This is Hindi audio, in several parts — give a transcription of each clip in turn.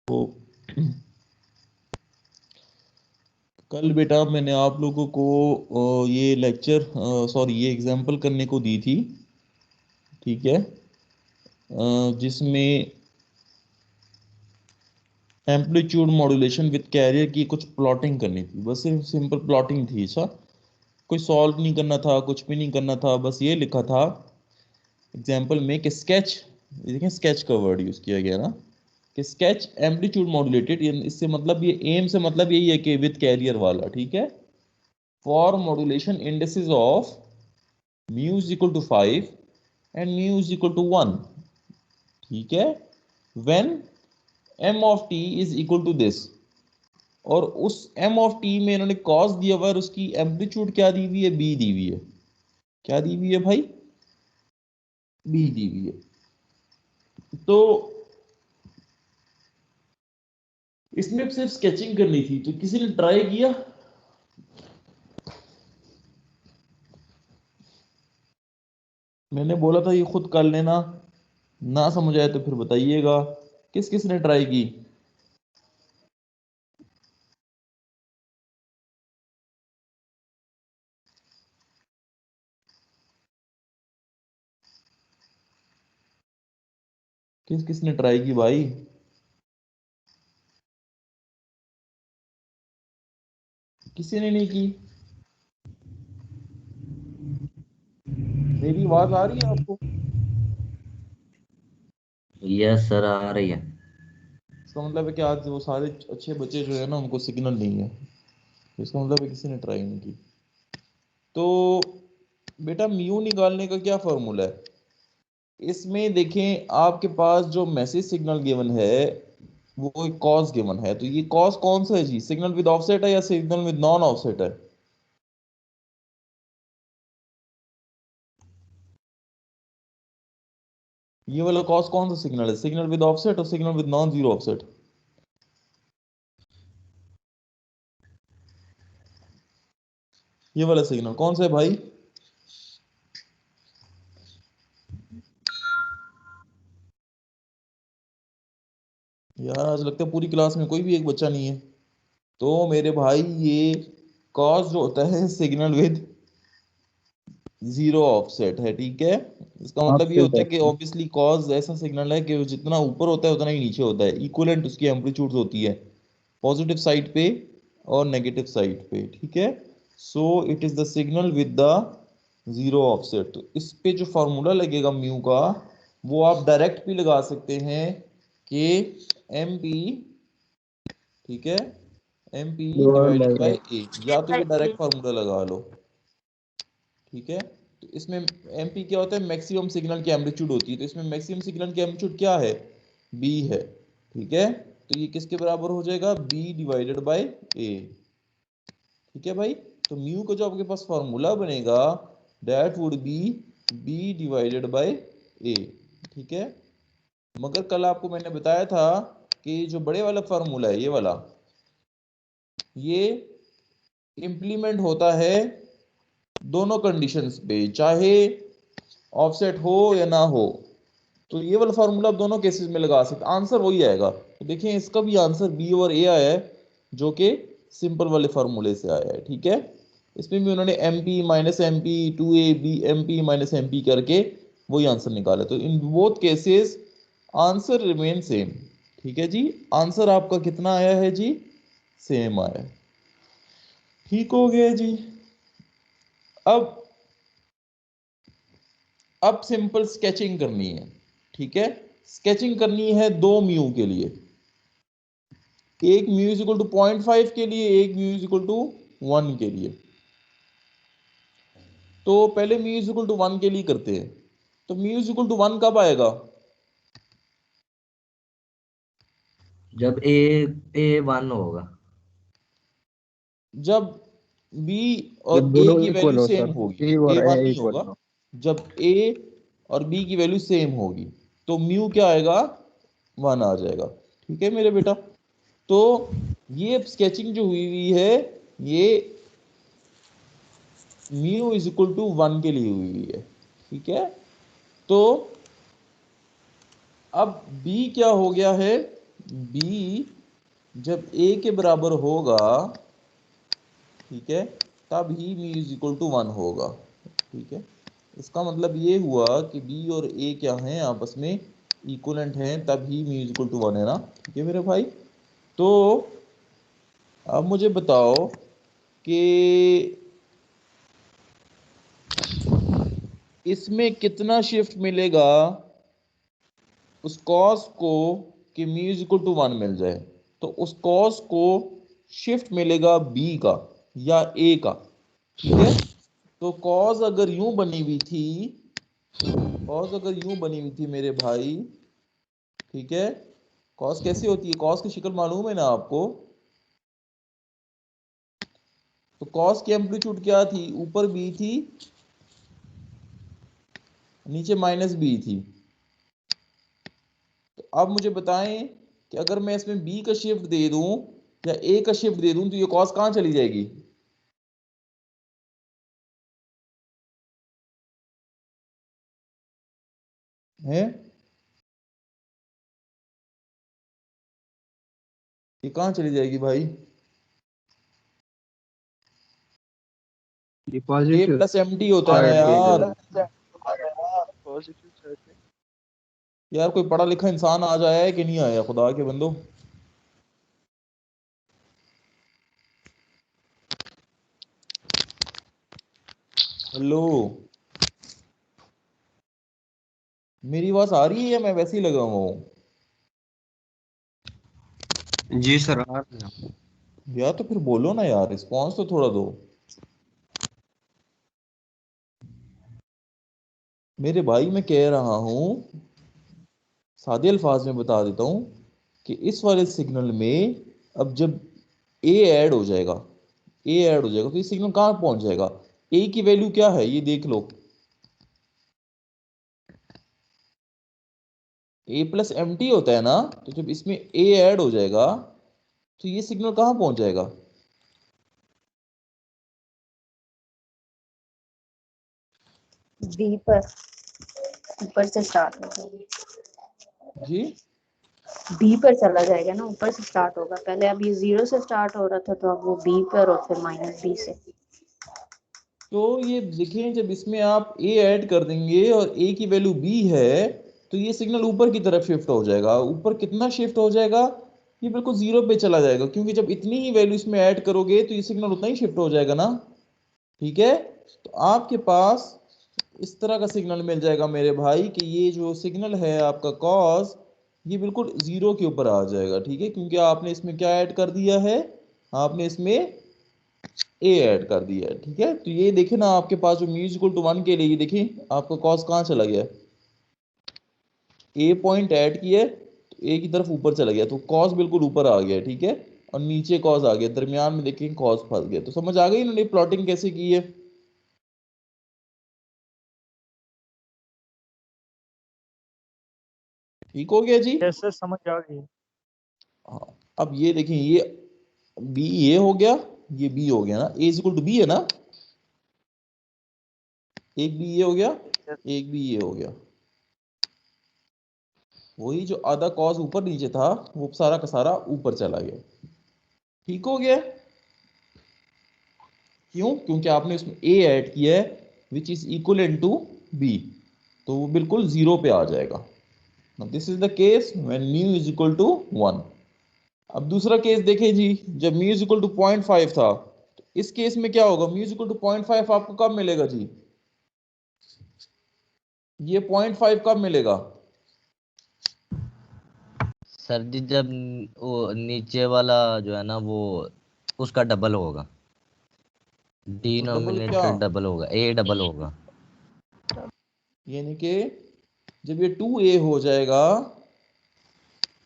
तो कल बेटा मैंने आप लोगों को ये लेक्चर सॉरी ये एग्जाम्पल करने को दी थी, ठीक है, जिसमें एम्पलीट्यूड मॉड्यूलेशन विद कैरियर की कुछ प्लॉटिंग करनी थी। बस सिर्फ सिंपल प्लॉटिंग थी, अच्छा कोई सॉल्व नहीं करना था, कुछ भी नहीं करना था, बस ये लिखा था एग्जाम्पल में कि स्केच, देखें स्केच का वर्ड यूज किया गया ना, कि स्केच एम्पलीट्यूड मॉड्यूलेटेड, इससे मतलब ये एम से मतलब यही है कि विद कैरियर वाला, ठीक है, for modulation indexes of mu is equal to 5 and mu is equal to 1, ठीक है, when m of t is equal to this. और उस m ऑफ t में इन्होंने कॉस दिया हुआ है और उसकी एम्पलीट्यूड क्या दी हुई है, b दी हुई है। क्या दी हुई है भाई, b दी हुई है। तो इसमें सिर्फ स्केचिंग करनी थी, तो किसी ने ट्राई किया? मैंने बोला था ये खुद कर लेना, ना समझ आए तो फिर बताइएगा। किस किस ने ट्राई की? किस किस ने ट्राई की भाई? किसी ने नहीं की? मेरी आवाज आ रही है आपको? यस सर, आ रही है। इसका मतलब है कि आज वो सारे अच्छे बच्चे जो है ना उनको सिग्नल नहीं है, इसका मतलब है किसी ने ट्राई नहीं की। तो बेटा म्यू निकालने का क्या फॉर्मूला है? इसमें देखें आपके पास जो मैसेज सिग्नल गिवन है वो एक कॉस गिवन है, तो ये कॉस कौन सा है जी, सिग्नल विद ऑफसेट है या सिग्नल विद नॉन ऑफसेट है? ये वाला कॉस कौन सा सिग्नल है, सिग्नल विद ऑफसेट और signal with non zero offset? ये वाला सिग्नल कौन सा है भाई? यार आज लगता है पूरी क्लास में कोई भी एक बच्चा नहीं है। तो मेरे भाई ये कॉस जो होता है सिग्नल विद जीरो ऑफसेट है, ठीक है। इसका मतलब ये आपके होता है कि पास ऑब्वियसली कॉस ऐसा सिग्नल है कि वो जितना ऊपर होता है उतना ही नीचे होता है, इक्विवेलेंट उसकी एम्पलीट्यूड होती है पॉजिटिव साइड पे और नेगेटिव साइड पे, ठीक है। So it is the signal with the zero offset. तो इस पे जो फॉर्मूला लगेगा म्यू का वो आप डायरेक्ट भी लगा सकते हैं कि एम पी, ठीक है, एम पी डिवाइडेड बाई ए, या तो ये डायरेक्ट फार्मूला लगा लो, ठीक है। तो इसमें एमपी क्या होता है, मैक्सिमम सिग्नल की एम्पलीट्यूड होती है, तो इसमें मैक्सिमम सिग्नल की एम्पलीट्यूड क्या है, बी है, ठीक है। तो ये किसके बराबर हो जाएगा, बी डिवाइडेड बाय ए, ठीक है भाई। तो म्यू का जो आपके पास फॉर्मूला बनेगा that would be B divided by A, ठीक है। मगर कल आपको मैंने बताया था कि जो बड़े वाला फॉर्मूला है ये वाला, ये इंप्लीमेंट होता है दोनों कंडीशंस पे, चाहे ऑफसेट हो या ना हो। तो ये वाला फार्मूला आप दोनों केसेस में लगा सकते, आंसर वही आएगा। तो देखिए इसका भी आंसर बी और ए आया है जो कि सिंपल वाले फार्मूले से आया है, ठीक है। इसमें भी उन्होंने M P minus M P two A B M P minus M P करके वही आंसर निकाला। तो in both cases answer remain same, ठीक है जी। आंसर आपका कितना आया है जी, सेम आया है, ठीक हो गया जी। अब सिंपल स्केचिंग करनी है, ठीक है। स्केचिंग करनी है दो म्यू के लिए, एक म्यू इज इक्वल टू 0.5 के लिए, एक म्यू इज इक्वल टू 1 के लिए। तो पहले म्यू इज इक्वल टू 1 के लिए करते हैं। तो म्यू इज इक्वल टू 1 कब आएगा, जब ए 1 होगा। जब b और जब a दोनों की वैल्यू इक्वल हो सेम सर, होगी। ए a और ए 1 नहीं इक्वल होगा, हो। जब a और b की वैल्यू सेम होगी तो म्यू क्या आएगा, 1 आ जाएगा, ठीक है मेरे बेटा। तो ये स्केचिंग जो हुई हुई है ये म्यू इज इक्वल टू 1 के लिए हुई हुई है, ठीक है। तो अब b क्या हो गया है, बी जब ए के बराबर होगा, ठीक है, तब ही मी इज इक्वल टू 1 होगा, ठीक है। इसका मतलब ये हुआ कि बी और ए क्या हैं, आपस में इक्वलेंट हैं, तब ही मी इज इक्वल टू 1 है ना, ठीक है मेरे भाई। तो अब मुझे बताओ कि इसमें कितना शिफ्ट मिलेगा उस कॉस को कि म्यू इज इक्वल टू 1 मिल जाए। तो उस कॉस को शिफ्ट मिलेगा बी का या ए का, ठीक है। तो कॉस अगर यूं बनी हुई थी, कॉस अगर यूं बनी हुई थी मेरे भाई, ठीक है, कॉस कैसी होती है, कॉस की शक्ल मालूम है ना आपको। तो कॉस की एम्पलीट्यूड क्या थी, ऊपर बी थी, नीचे माइनस बी थी। तो अब मुझे बताएं कि अगर मैं इसमें बी का शिफ्ट दे दूं या ए का शिफ्ट दे दूं तो ये कॉस कहां चली जाएगी। है, ये कहां चली जाएगी भाई। ये ए पॉजिटिव प्लस एम टी होता है ना साइड पे यार। इधर। पॉजिटिव साइड पे। यार कोई पढ़ा लिखा इंसान आ जाया है कि नहीं आया खुदा के बंदो। हेलो, मेरी आवाज आ रही है या मैं वैसे ही लगा हुआ हूँ। जी सर आ रहे हैं। यार तो फिर बोलो ना यार, रिस्पॉन्स तो थोड़ा दो मेरे भाई। मैं कह रहा हूँ, सादे अल्फाज में बता देता हूँ कि इस वाले सिग्नल में अब जब ए ऐड हो जाएगा, ए ऐड हो जाएगा तो ये सिग्नल कहाँ पहुंच जाएगा। ए की वैल्यू क्या है ये देख लो, ए प्लस एम टी होता है ना। तो जब इसमें ए ऐड हो जाएगा तो ये सिग्नल कहाँ पहुंच जाएगा। बी पर, ऊपर से स्टार्ट होगा। जी, बी पर चला जाएगा ना, ऊपर से स्टार्ट होगा। पहले अब ये 0 से स्टार्ट हो रहा था, तो अब वो बी पर और फिर माइनस बी से। तो ये देखें जब इसमें आप ए ऐड कर देंगे और ए की वैल्यू बी है तो ये सिग्नल ऊपर की तरफ शिफ्ट हो जाएगा। ऊपर कितना शिफ्ट हो जाएगा, ये बिल्कुल जीरो पे चला जाएगा, क्योंकि जब इतनी ही वैल्यू इसमें ऐड करोगे तो ये सिग्नल उतना ही शिफ्ट हो जाएगा ना, ठीक है। तो आपके पास इस तरह का सिग्नल मिल जाएगा मेरे भाई कि ये जो सिग्नल है आपका कॉस, ये बिल्कुल जीरो के ऊपर आ जाएगा, ठीक है, क्योंकि आपने इसमें क्या ऐड कर दिया है, आपने इसमें ए ऐड कर दिया है, ठीक है। तो ये देखें ना आपके पास जो म्यू इक्वल टू 1 के लिए, ये देखें आपका कॉस कहाँ चला गया, ए पॉइंट ऐड किया है तो ए की तरफ ऊपर चला गया, तो कॉस बिल्कुल ऊपर आ गया, ठीक है। और नीचे कॉस आ गया, दरमियान में देखें कॉस फंस गया। तो समझ आ गई इन्होंने प्लॉटिंग कैसे की है। ठीक हो गया जी। कैसे समझ आ गई। हाँ, अब ये देखें, ये बी ए हो गया, ये बी हो गया ना, ए इक्वल टू बी है ना। एक बी ए हो गया, एक बी ए हो गया। वही जो आधा कॉस ऊपर नीचे था वो सारा का सारा ऊपर चला गया, ठीक हो गया। क्यों, क्योंकि आपने उसमें ए ऐड किया है which is equal to B, तो वो बिल्कुल जीरो पे आ जाएगा। This is the case when mu is equal to 1। अब दूसरा केस देखें जी, जब म्यू इज इक्वल टू 0.5 था, तो इस केस में क्या होगा, म्यू इज इक्वल टू 0.5 आपको कब मिलेगा जी, ये 0.5 कब मिलेगा। सर जी जब वो नीचे वाला जो है ना वो उसका डबल होगा, तो डबल क्या, डिनोमिनेटर डबल होगा, ए डबल होगा। यानी कि जब ये 2a हो जाएगा,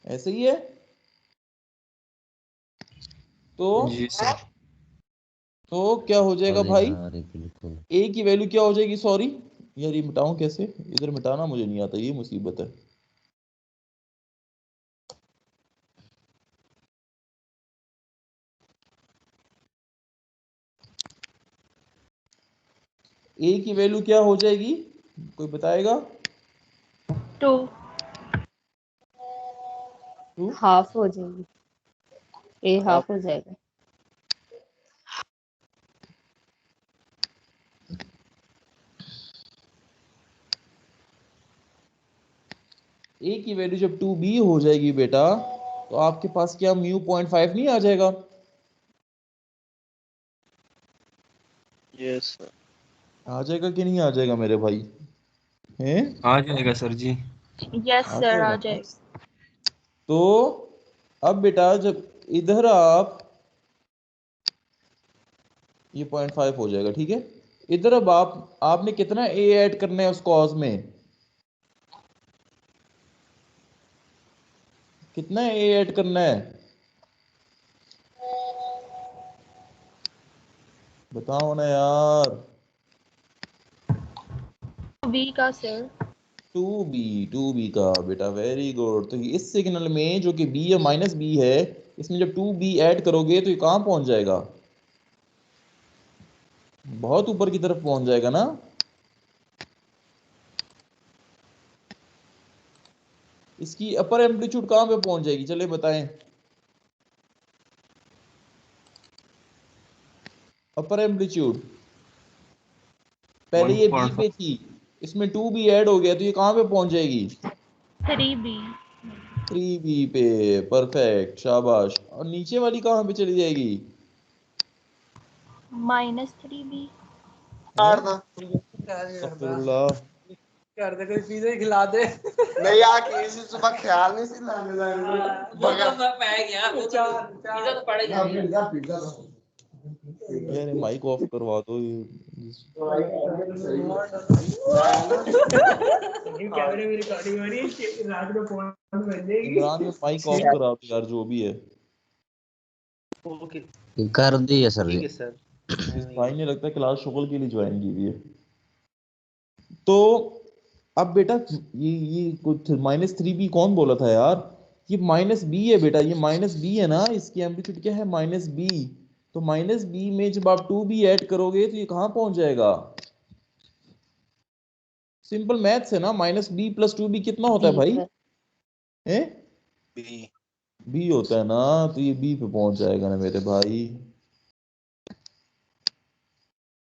ऐसे ही है। तो जी सर। तो क्या हो जाएगा अरे भाई, हाँ, अरे बिल्कुल। ए की वैल्यू क्या हो जाएगी, सॉरी यार ये मिटाऊं कैसे, इधर मिटाना मुझे नहीं आता, ये मुसीबत है। ए की वैल्यू क्या हो जाएगी, कोई बताएगा। 2। 2 हाफ हो जाएगी, ए हाफ हो जाएगा। ए की वैल्यू जब 2b हो जाएगी बेटा, तो आपके पास क्या म्यू 0.5 नहीं आ जाएगा? Yes sir. आ जाएगा कि नहीं आ जाएगा मेरे भाई? हैं? आ जाएगा सर जी। यस आ सर, जाएगा आ ना? जाएगा। तो अब बेटा जब इधर आप ये 0.5 हो जाएगा, ठीक है। इधर अब आपने कितना ए ऐड करना है उस कॉज में? कितना ए ऐड करना है बताओ ना यार। बी का सर। 2b का बेटा, वेरी गुड। तो इस सिग्नल में जो कि b या माइनस बी है, इसमें जब 2b ऐड करोगे तो ये कहां पहुंच जाएगा? बहुत ऊपर की तरफ पहुंच जाएगा ना। इसकी अपर एम्पलीट्यूड कहां पे पहुंच जाएगी, चले बताएं। अपर एम्पलीट्यूड पहले ये बी 1.5 पे थी, इसमें 2b ऐड हो गया तो ये कहां पे पहुंच जाएगी? 3b। 3b पे। परफेक्ट, शाबाश। और नीचे वाली कहां पे चली जाएगी? -3b। हैं? कर अस्तगफिरुल्लाह। दे कोई पिज़्ज़ा ही खिला दे। नहीं यार किसी सुबह ख्याल नहीं सी लाने लाने वो तो मैं पै गया, वो तो पिज़्ज़ा तो पड़ गया। पिज़्ज़ा यार माइक ऑफ करवा दो ये। कैमरे में रिकॉर्डिंग हो रही है कि रात को फोन बजेगी। इमरान ये माइक ऑफ करा दो यार, जो भी है। ओके कर दी है सर ठीक जी। है सर। इस भाई ने लगता है क्लास शुगल के लिए ज्वाइन की हुई है। तो अब बेटा ये कुछ -3b कौन बोला था यार? ये -b है बेटा, ये -b है ना, इसकी एम्पलीट्यूड क्या है? -b। तो -b में जब आप 2b ऐड करोगे तो ये कहां पहुंच जाएगा? सिंपल मैथ्स है ना। -b + 2b कितना होता है बी भाई? पर। हैं? बी। b होता है ना, तो ये b पे पहुंच जाएगा ना मेरे भाई।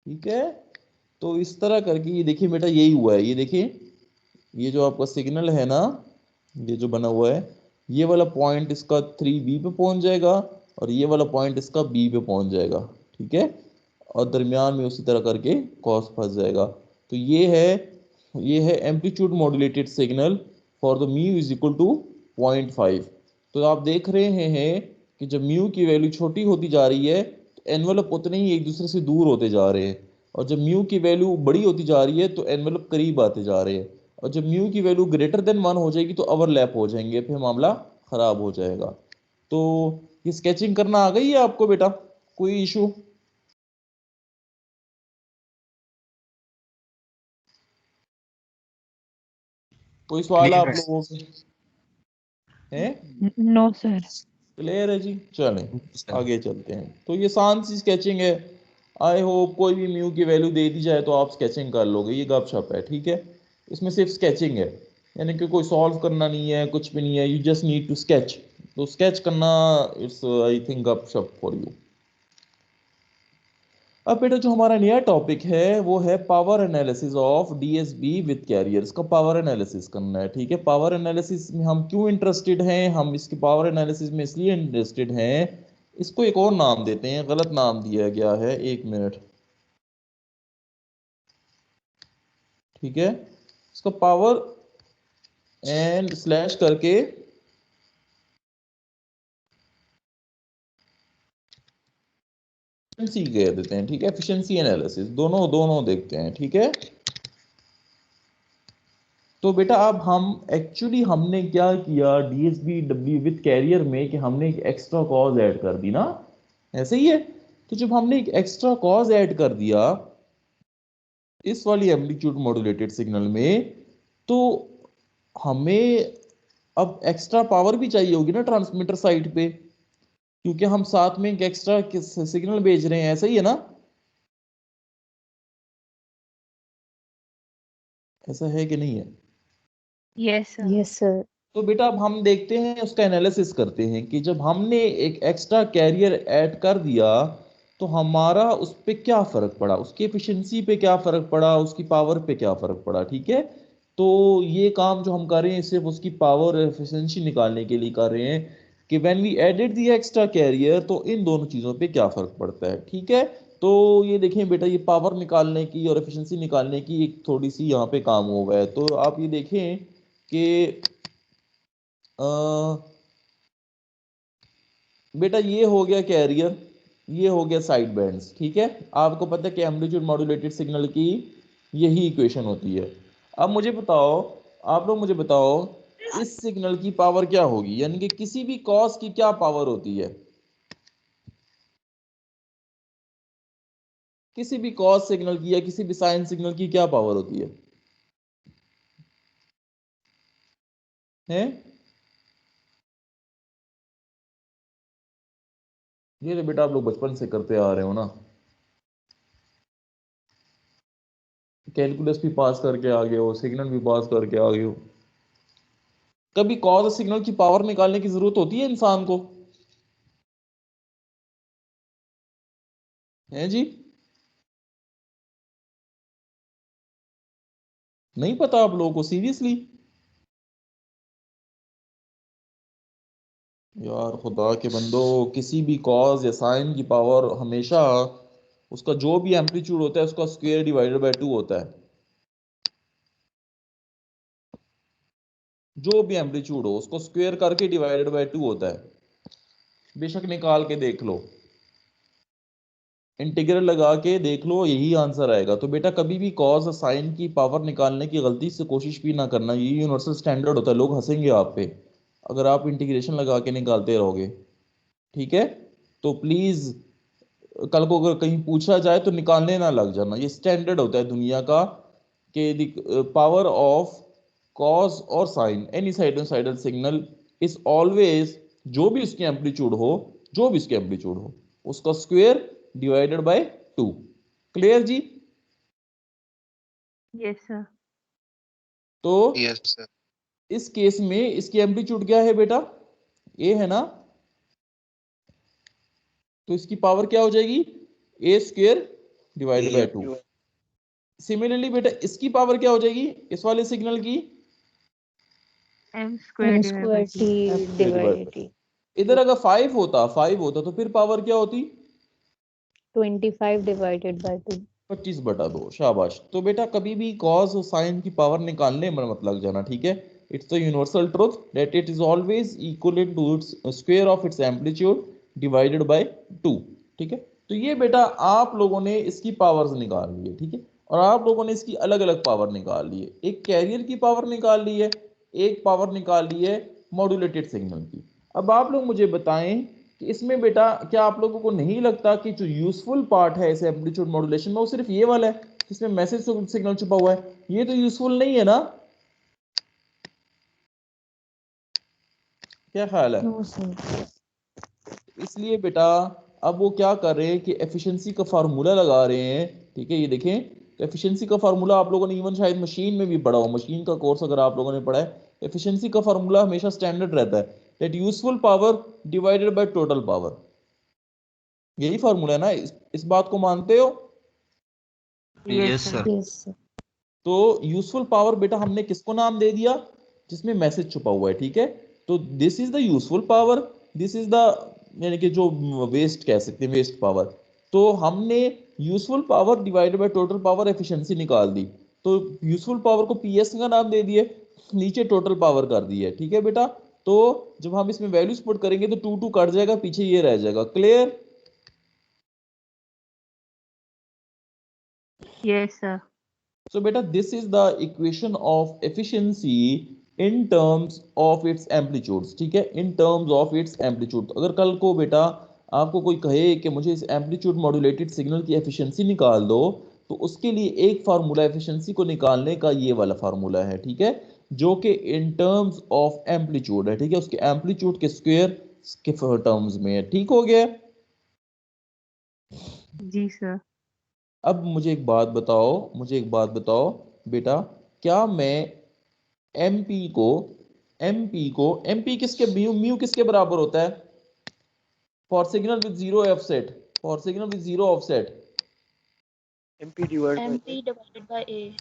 ठीक है। तो इस तरह करके ये देखिए बेटा, यही हुआ है। ये देखिए, ये जो आपका सिग्नल है ना, ये जो बना हुआ है, ये वाला पॉइंट इसका 3b पे पहुंच जाएगा, और ये वाला पॉइंट इसका b पे पहुंच जाएगा। ठीक है। और दरमियान में उसी तरह करके कॉस फंस जाएगा। तो ये है amplitude modulated signal for the mu is equal to 0.5। तो आप देख रहे हैं कि जब म्यू की वैल्यू छोटी होती जा रही है तो एनवेलप उतने ही एक दूसरे से दूर होते जा रहे हैं, और जब म्यू की वैल्यू बड़ी होती जा रही है तो एनवेलप करीब आते जा रहे हैं, और जब म्यू की वैल्यू ग्रेटर देन 1 हो जाएगी तो ओवरलैप हो जाएंगे, फिर मामला खराब हो जाएगा। तो ये स्केचिंग करना आ गई है आपको बेटा? कोई इशू? कोई सवाल क्लियर आप है। लोगों के हैं? No sir. क्लियर है जी, चलें सर। आगे चलते हैं। तो ये आसान सी स्केचिंग है। आई होप कोई भी म्यू की वैल्यू दे दी जाए तो आप स्केचिंग कर लोगे, ये गपशप है। ठीक है। इसमें सिर्फ स्केचिंग है, यानी कि कोई सॉल्व करना नहीं है, कुछ भी नहीं है, you just need to sketch. तो स्केच करना इट्स आई थिंक गपशप फॉर यू। अब बेटा जो हमारा नया टॉपिक है वो है power analysis of DSB with carriers का पावर एनालिसिस करना है। ठीक है। पावर एनालिसिस में हम क्यों इंटरेस्टेड हैं? हम इसके पावर एनालिसिस में इसलिए इंटरेस्टेड हैं, इसको एक और नाम देते हैं, गलत नाम दिया गया है, 1 मिनट। ठीक है। इसका पावर एंड स्लैश करके एफिशिएंसी कह देते हैं। ठीक है। एफिशिएंसी एनालिसिस, दोनों दोनों देखते हैं। ठीक है। तो बेटा अब हम एक्चुअली हमने क्या किया डीएसबी डब्ल्यू विद कैरियर में, कि हमने एक एक्स्ट्रा कॉज ऐड कर दी ना, ऐसे ही है। तो जब हमने एक एक्स्ट्रा कॉज ऐड कर दिया इस वाली एम्पलीट्यूड मॉड्यूलेटेड सिग्नल में, तो हमें अब एक्स्ट्रा पावर भी चाहिए होगी ना ट्रांसमीटर साइड पे, क्योंकि हम साथ में एक एक्स्ट्रा सिग्नल भेज रहे हैं, ऐसा ही है ना? ऐसा है कि नहीं है? Yes sir. Yes sir. तो बेटा अब हम देखते हैं, उसका एनालिसिस करते हैं कि जब हमने एक एक्स्ट्रा कैरियर ऐड कर दिया तो हमारा उस पे क्या फर्क पड़ा, उसकी एफिशिएंसी पे क्या फर्क पड़ा, उसकी पावर पे क्या फर्क पड़ा। ठीक है, तो ये काम जो हम कर रहे हैं सिर्फ उसकी पावर और एफिशिएंसी निकालने के लिए कर रहे हैं कि when we added the extra carrier तो इन दोनों चीज़ों पे क्या फर्क पड़ता है। ठीक है, तो ये देखें बेटा, ये पावर निकालने की और एफिशिएंसी निकालने की एक थोड़ी सी यहाँ पे काम हुआ है। तो आप ये देखें कि बेटा ये हो गया कैरियर, ये हो गया साइड बैंड्स। ठीक है, आपको पता है कि एम्पलीट्यूड मॉड्यूलेटेड सिग्नल की यही इक्वेशन होती है। अब मुझे बताओ, आप लोग मुझे बताओ, इस सिग्नल की पावर क्या होगी, यानी कि किसी भी कॉस की क्या पावर होती है, किसी भी कॉस सिग्नल की या किसी भी साइन सिग्नल की क्या पावर होती है, हैं? ये तो बेटा आप लोग बचपन से करते आ रहे हो ना, कैलकुलस भी पास करके आ गए हो, सिग्नल भी पास करके आ गए हो। कभी कॉज सिग्नल की पावर निकालने की जरूरत होती है इंसान को, है जी? नहीं पता आप लोगों को सीरियसली? यार खुदा के बंदो, किसी भी कॉज या साइन की पावर हमेशा उसका जो भी एम्पलीट्यूड होता है उसका स्क्वायर डिवाइडेड बाय 2 होता है। जो भी एम्पलीट्यूड हो उसको स्क्वायर करके डिवाइडेड बाय 2 होता है। बेशक निकाल के देख लो, इंटीग्रल लगा के देख लो, यही आंसर आएगा। तो बेटा कभी भी कॉज और साइन की पावर निकालने की गलती से कोशिश भी ना करना, ये यूनिवर्सल स्टैंडर्ड होता है। लोग हंसेंगे आप पे अगर आप इंटीग्रेशन लगा के निकालते रहोगे। ठीक है, तो प्लीज कल को अगर कहीं पूछा जाए तो निकालने ना लग जाना, ये स्टैंडर्ड होता है दुनिया का कि द पावर ऑफ कॉस और sine any sinusoidal signal is always, जो भी उसकी एम्पलीट्यूड हो, जो भी उसकी एम्पलीट्यूड हो उसका स्क्वायर डिवाइडेड बाय 2। क्लियर जी? Yes sir. तो यस सर। इस केस में इसकी एम्पलीट्यूड क्या है बेटा, ए है ना, तो इसकी पावर क्या हो जाएगी, ए स्क्वायर डिवाइडेड बाय 2। सिमिलरली बेटा इसकी पावर क्या हो जाएगी, इस वाले सिग्नल की, m square t divided t. इधर अगर 5 होता तो फिर पावर क्या होती, 25 डिवाइडेड बाय 2। 25/2। शाबाश। तो बेटा कभी भी कॉस और साइन की पावर निकालने में मत लग जाना। ठीक है, it's the universal truth that it is always equal to its square of its amplitude divided by 2। ठीक है, तो ये बेटा आप लोगों ने इसकी पावर्स निकाल ली है। ठीक है, और आप लोगों ने इसकी अलग अलग पावर निकाल ली है, एक कैरियर की पावर निकाल ली है, एक पावर निकाल ली है मॉड्यूलेटेड सिग्नल की। अब आप लोग मुझे बताएं कि इसमें बेटा क्या आप लोगों को नहीं लगता कि जो यूजफुल पार्ट है इस एम्पलीट्यूड मॉड्यूलेशन में वो सिर्फ ये वाला है जिसमें मैसेज सिग्नल छुपा हुआ है, ये तो यूजफुल नहीं है ना? क्या ख्याल है? No sir. इसलिए बेटा अब वो क्या कर रहे हैं कि एफिशिएंसी का फार्मूला लगा रहे हैं। ठीक है, ये देखें, तो एफिशिएंसी का फार्मूला आप लोगों ने इवन शायद मशीन में भी पढ़ा हो, मशीन का कोर्स अगर आप लोगों ने पढ़ा है, एफिशिएंसी का फार्मूला हमेशा स्टैंडर्ड रहता है, that useful power divided by total power. यही फार्मूला है ना, इस बात को मानते हो? Yes sir. यस। तो यूजफुल पावर बेटा हमने किसको नाम दे दिया, जिसमें मैसेज छुपा हुआ है। ठीक है, तो this is the useful power, this is the, यानी कि जो वेस्ट कह सकते हैं, वेस्ट पावर। तो हमने useful power divided by total power efficiency निकाल दी, तो यूजफुल पावर को पीएस का नाम दे दिए, नीचे टोटल पावर कर दी है। ठीक है बेटा, तो जब हम इसमें वैल्यूज पुट करेंगे तो 2 2 कट जाएगा, पीछे ये रह जाएगा। Clear? Yes sir. So beta, this is the equation of efficiency in terms of its amplitudes. ठीक है, in terms of its amplitude। अगर कल को बेटा आपको कोई कहे कि मुझे इस एम्पलीट्यूड मॉड्यूलेटेड सिग्नल की एफिशिएंसी निकाल दो, तो उसके लिए एक फार्मूला एफिशिएंसी को निकालने का ये वाला फार्मूला है। ठीक है, जो कि इन टर्म्स ऑफ एम्पलीट्यूड है। ठीक है, उसके एम्पलीट्यूड के स्क्वायर के टर्म्स में है। ठीक हो गया? जी सर। अब मुझे एक बात बताओ, मुझे एक बात बताओ बेटा, क्या मैं MP को MP को, MP किसके, म्यू किसके बराबर होता है for signal with zero offset, for signal with zero offset? MP divided by MP divided by A.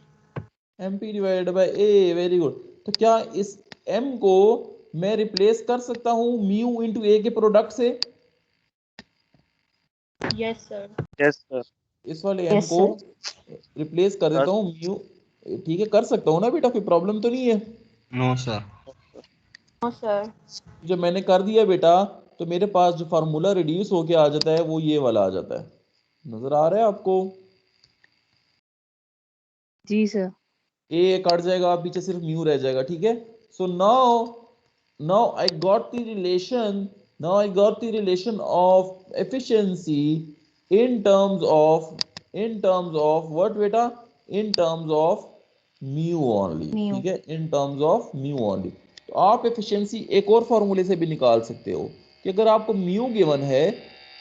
MP divided by A, very good. तो क्या इस M को मैं रिप्लेस कर सकता हूं म्यू इंटू A के प्रोडक्ट से? Yes sir. yes sir इस वाले M Yes को sir. रिप्लेस कर देता हूं म्यू, ठीक है कर सकता हूं ना बेटा, कोई प्रॉब्लम तो नहीं है? No sir. No sir. जब मैंने कर दिया बेटा तो मेरे पास जो फार्मूला रिड्यूस होके आ जाता है वो ये वाला आ जाता है, नजर आ रहा है आपको? जी सर. A कट जाएगा, पीछे सिर्फ म्यू रह जाएगा, ठीक है। So now I got the relation, now I got the relation of efficiency in terms of what बेटा, in terms of mu only, Mu. ठीक है, in terms of mu only। तो आप एफिशिएंसी एक और फॉर्मूले से भी निकाल सकते हो कि अगर आपको म्यू गिवन है,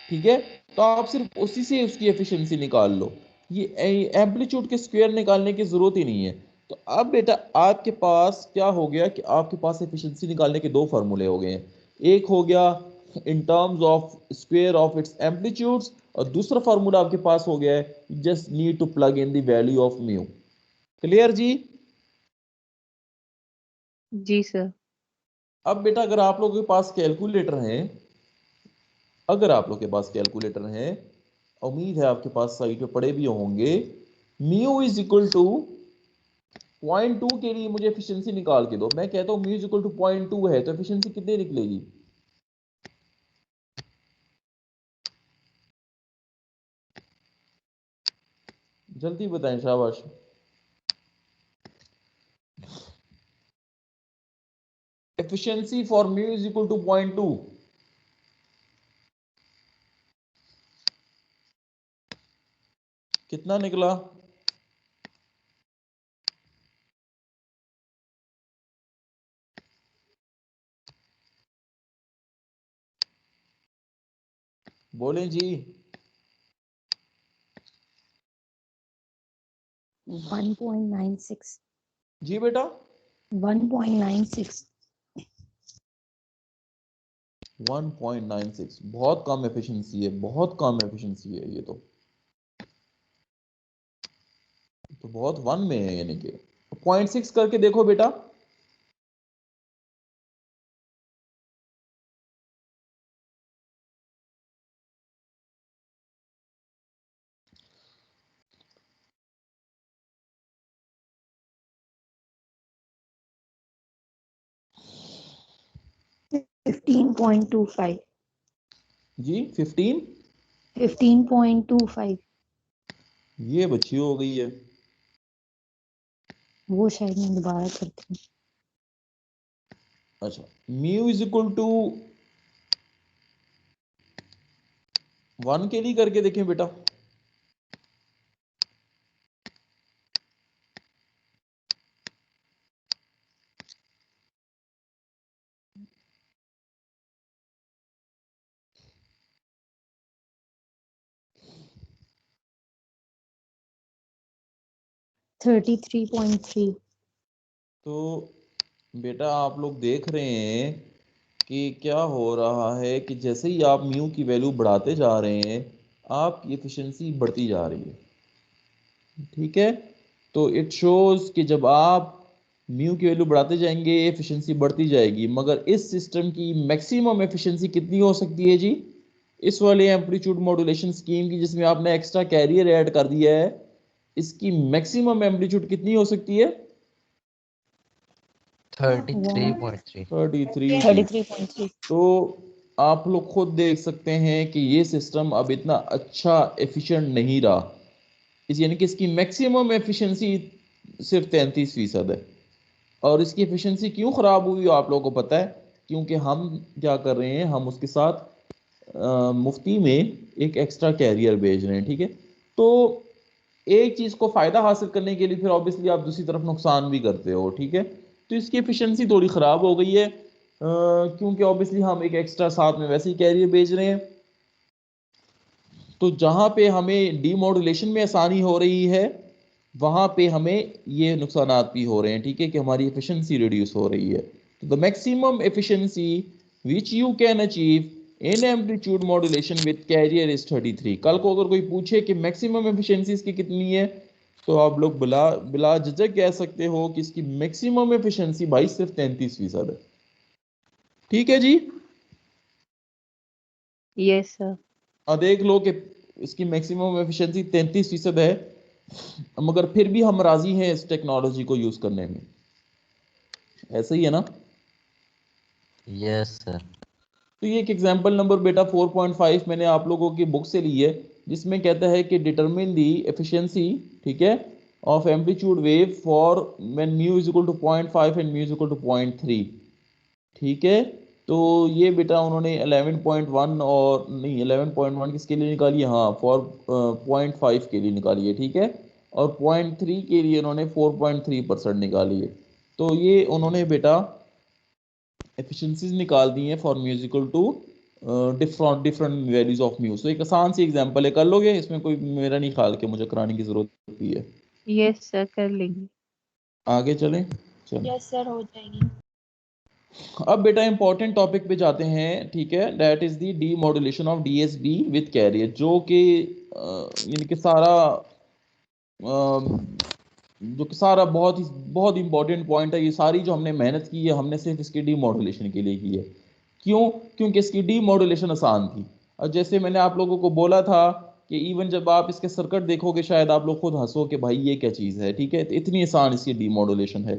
ठीक है, तो आप सिर्फ उसी से उसकी एफिशिएंसी निकाल लो, ये एम्पलीट्यूड के स्क्वायर निकालने की जरूरत ही नहीं है। तो अब बेटा आपके पास क्या हो गया कि आपके पास एफिशिएंसी निकालने के दो फार्मूले हो गए हैं, एक हो गया in terms of square of its amplitudes, और दूसरा फार्मूला आपके पास हो गया है just need to plug in the value of mu. Clear जी? जी सर. अब बेटा अगर आप लोगों के पास कैलकुलेटर है, अगर आप लोग के पास कैलकुलेटर है, उम्मीद है आपके पास साइट पे पड़े भी होंगे, म्यू इज इक्वल टू 0.2 के लिए मुझे एफिशिएंसी निकाल के दो। मैं कहता हूं म्यू इज इक्वल टू 0.2 है तो एफिशिएंसी कितनी निकलेगी? जल्दी बताएं, शाबाश। Efficiency for mu is equal to 0.2, कितना निकला? बोलें जी। 1.96. जी बेटा 1.96. 1.96 बहुत कम एफिशिएंसी है, बहुत कम एफिशिएंसी है ये तो बहुत वन में है, यानी कि 0.6 करके देखो बेटा। $15.25. जी 15, 15.25. ये बच्ची हो गई है। वो शायद मैं दोबारा करती हूँ. अच्छा, म्यू इज इक्वल टू 1 के लिए करके देखें बेटा। $33.3. तो बेटा आप लोग देख रहे हैं कि क्या हो रहा है कि जैसे ही आप म्यू की वैल्यू बढ़ाते जा रहे हैं आपकी एफिशिएंसी बढ़ती जा रही है, ठीक है। तो इट शोज कि जब आप म्यू की वैल्यू बढ़ाते जाएंगे एफिशिएंसी बढ़ती जाएगी, मगर इस सिस्टम की मैक्सिमम एफिशिएंसी कितनी हो सकती है जी? इस वाले एम्पलीट्यूड मॉड्यूलेशन स्कीम की जिसमें आपने एक्स्ट्रा कैरियर ऐड कर दिया है, इसकी मैक्सिमम एम्पलीट्यूड कितनी हो सकती है? 33.3। 33। तो आप लोग खुद देख सकते हैं कि ये सिस्टम अब इतना अच्छा एफिशिएंट नहीं रहा, इस यानी कि इसकी मैक्सिमम एफिशिएंसी सिर्फ 33% है। और इसकी एफिशिएंसी क्यों ख़राब हुई आप लोगों को पता है? क्योंकि हम क्या कर रहे हैं, हम उसके साथ मुफ्ती में एक एक्स्ट्रा कैरियर भेज रहे हैं, ठीक है। तो एक चीज़ को फ़ायदा हासिल करने के लिए फिर ऑब्वियसली आप दूसरी तरफ नुकसान भी करते हो, ठीक है। तो इसकी एफिशिएंसी थोड़ी ख़राब हो गई है क्योंकि ऑब्वियसली हम एक एक्स्ट्रा साथ में वैसे ही कैरियर भेज रहे हैं। तो जहाँ पे हमें डीमॉड्यूलेशन में आसानी हो रही है वहाँ पे हमें ये नुकसानात भी हो रहे हैं, ठीक है, कि हमारी एफिशिएंसी रिड्यूस हो रही है। The maximum efficiency which you can achieve in amplitude modulation with carrier is 33. कल को अगर कोई पूछे कि मैक्सिमम एफिशिएंसी इसकी कितनी है, तो आप लोग बिला बिला झिझक कह सकते हो कि इसकी मैक्सिमम एफिशिएंसी भाई सिर्फ 33% है। ठीक है जी, यस सर। अब देख लो कि इसकी मैक्सिमम एफिशिएंसी 33% है, मगर फिर भी हम राजी हैं इस टेक्नोलॉजी को यूज करने में। ऐसा ही है ना? Yes sir. तो ये एक एग्जांपल नंबर बेटा 4.5 मैंने आप लोगों की बुक से ली है, जिसमें कहता है कि डिटरमिन दी एफिशिएंसी, ठीक है, of amplitude wave for when mu is equal to 0.5 and mu is equal to 0.3। ठीक है, तो ये बेटा उन्होंने 11.1 और नहीं 11.1 किसके लिए निकाली है, हाँ फॉर 0.5 के लिए निकाली है, ठीक है, और 0.3 के लिए उन्होंने 4.3% निकाली है। तो ये उन्होंने बेटा एफिशिएंसीज निकाल दी हैं for musical two different values of mu. तो एक आसान सी एग्जांपल है, कर लोगे, इसमें कोई मेरा नहीं ख्याल कि मुझे कराने की जरूरत भी है। यस सर कर लेंगे। आगे चलें, चलो। यस सर हो जाएगी। अब बेटा इंपॉर्टेंट टॉपिक पे जाते हैं, ठीक है, that is the demodulation of DSB with carrier, जो कि यानी कि सारा जो कि सारा बहुत इंपॉर्टेंट पॉइंट है। ये सारी जो हमने मेहनत की है, हमने सिर्फ इसकी डीमॉड्यूलेशन के लिए की है। क्यों? क्योंकि इसकी डीमॉड्यूलेशन आसान थी। और जैसे मैंने आप लोगों को बोला था कि इवन जब आप इसके सर्किट देखोगे शायद आप लोग खुद हंसो कि भाई ये क्या चीज़ है, ठीक है, तो इतनी आसान इसकी डीमॉड्यूलेशन है।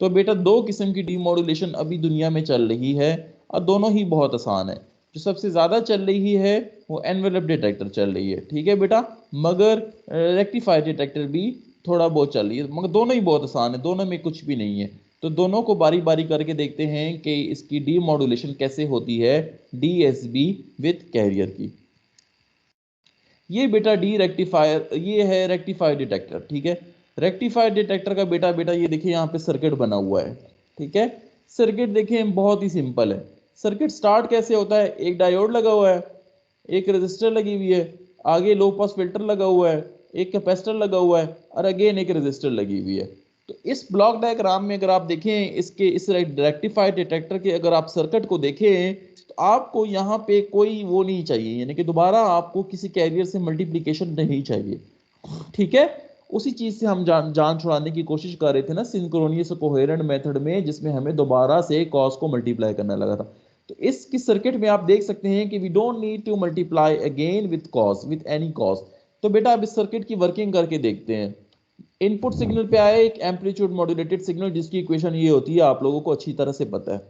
तो बेटा दो किस्म की डीमॉड्यूलेशन अभी दुनिया में चल रही है और दोनों ही बहुत आसान है। जो सबसे ज़्यादा चल रही है वो एनवेलप डिटेक्टर चल रही है, ठीक है बेटा, मगर रेक्टिफायर डिटेक्टर भी थोड़ा बहुत चल रही है, मगर दोनों ही बहुत आसान है, दोनों में कुछ भी नहीं है। तो दोनों को बारी बारी करके देखते हैं कि इसकी डीमॉड्यूलेशन कैसे होती है डीएसबी विद कैरियर की। ये बेटा डी रेक्टिफायर, ये है रेक्टिफायर डिटेक्टर, ठीक है। रेक्टिफायर डिटेक्टर का बेटा ये देखिए यहाँ पे सर्किट बना हुआ है, ठीक है। सर्किट देखें बहुत ही सिंपल है। सर्किट स्टार्ट कैसे होता है, एक डायोड लगा हुआ है, एक रेजिस्टर लगी हुई है, आगे लो पास फिल्टर लगा हुआ है, एक कैपेसिटर लगा हुआ है और अगेन एक रेजिस्टर लगी हुई है। तो इस ब्लॉक डायग्राम में अगर आप देखें इसके इस रेक्टिफायर डिटेक्टर के अगर आप सर्किट को देखें तो आपको यहाँ पे कोई वो नहीं चाहिए, यानी कि दोबारा आपको किसी कैरियर से मल्टीप्लिकेशन नहीं चाहिए, ठीक है। उसी चीज से हम जान छुड़ाने की कोशिश कर रहे थे ना सिंक्रोनियस कोहेरेंट मेथड में, जिसमें हमें दोबारा से कॉस को मल्टीप्लाई करना लगा था। तो इसकी सर्किट में आप देख सकते हैं कि we don't need to multiply again with cos, with any cos. तो बेटा अब इस सर्किट की वर्किंग करके देखते हैं। इनपुट सिग्नल पे आया एक एम्पलीट्यूड मॉड्यूलेटेड सिग्नल, जिसकी इक्वेशन ये होती है, आप लोगों को अच्छी तरह से पता है।